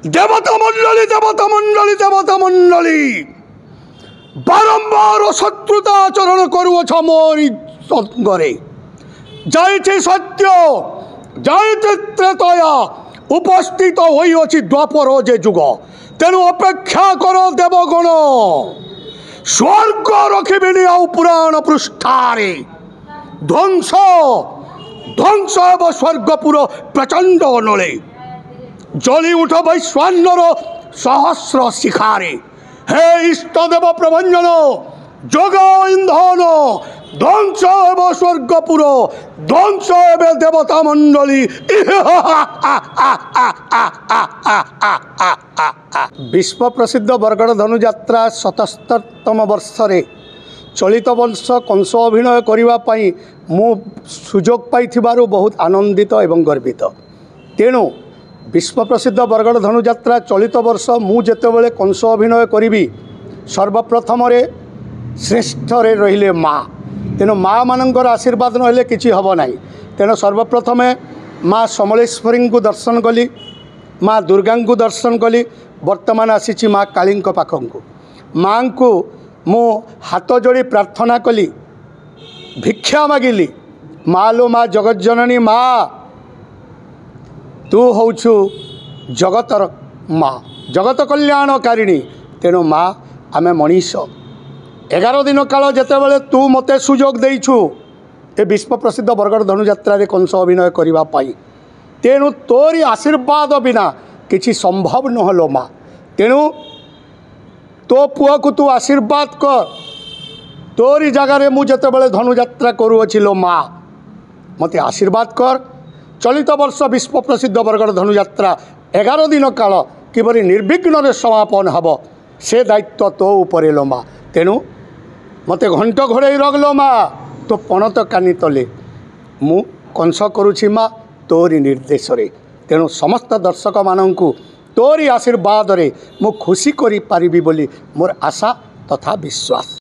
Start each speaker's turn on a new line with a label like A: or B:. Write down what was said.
A: দেবতা মণ্ডলী বারম্বার শত্রুতা আচরণ করুছ মোরি সঙ্গরে। যাইছে সত্য, যাইছে ত্রেতয়া, উপস্থিত হইଅছি দ্বাপর যে যুগ। তেণু অপেক্ষা কর দেবগণ, স্বর্গ রখিবিনি আউ পুরাণ পৃষ্ঠারে। ধ্বংস ধ্বংস হব স্বর্গপুর প্রচণ্ড নলে। জলি উঠ বৈশ্বান্যর সহস্র শিখারে। হে ইষ্টদেব প্রভঞ্জন, যোগ ইন্ধন, ধ্বংস হব স্বর্গপুর, ধ্বংস হবে দেবতা মণ্ডলী। বিশ্ব প্রসিদ্ধ বরগড় ধনুযাত্রা ৭৭তম বর্ষরে চলিত বর্ষ কংস অভিনয় করিবা পাই মু সুযোগ পাইथिबारु बहुत आनंदित एवं गर्वित। तेणु विश्व प्रसिद्ध बरगड़ धनुଯାତ୍ରା चलित वर्ष मु जेतेबेले कंस अभिनय करी सर्वप्रथम श्रेष्ठ रहिले माँ। तेणु माँ मानकर आशीर्वाद नहेले किछि हब नाही। तेणु सर्वप्रथम माँ समलेश्वरी को दर्शन कली, माँ दुर्गा को दर्शन कली। वर्तमान आसी माँ काली पाखक माँ को मु हाथ जोड़ी प्रार्थना कली, भिक्षा मागिली। माँ लो माँ जगज्जननी माँ, तू होछु जगतर माँ, जगत कल्याणकारिणी। तेणु माँ आमे मनीष 11 दिन काल जेतेबेले तू मते सुजोग देइछु ए विश्व प्रसिद्ध बरगड़ धनुଯାତ୍ରା रे कंस अभिनय करिबा पाई। तेणु तोरी आशीर्वाद बिना किछि संभव नहलो माँ। तेणु तो पुआ को तू आशीर्वाद कर। तोरी जगार मु जेतेबेले धनुଯାତ୍ରା करूअछि लो माँ, मते आशीर्वाद कर। चलित वर्ष विश्व प्रसिद्ध बरगड़ धनुଯାତ୍ରା 11 दिन काल किपरि निर्विघ्न समापन हब से दायित्व तो उपरे लो माँ। तेणु मते घंट घोड़े रगलो माँ, तो पणत कानी तले मु कंस करुछि माँ तोरी निर्देश रे। तेणु समस्त दर्शक मानंकु तोरी आशीर्वाद रे मु खुशी करि पारिबी बोली मोर आशा तथा विश्वास।